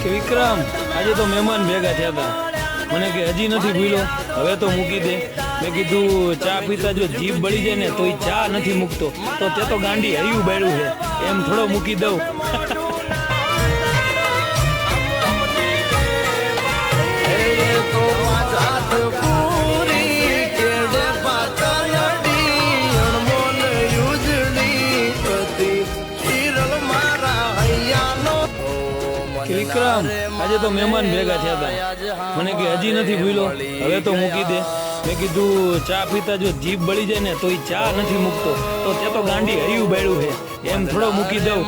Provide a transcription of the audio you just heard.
કે વિક્રમ આજે તો મહેમાન ભેગા થયા હતા. મને કે હજી નથી ભૂલ્યો, હવે તો મૂકી દે. મેં કીધું ચા પીતા જો જીભ બળી જાય ને તો એ ચા નથી મૂકતો, તો તે તો ગાંડી હૈયું બાળ્યું છે, એમ થોડો મૂકી દઉં. વિક્રમ આજે તો મહેમાન ભેગા થયા હતા. મને કે હજી નથી ભૂલ્યો, હવે તો મૂકી દે. મેં કીધું ચા પીતા જો જીભ બળી જાય ને તો એ ચા નથી મૂકતો, તો તે તો ગાંડી હૈયું બાળ્યું છે, એમ થોડો મૂકી દઉં.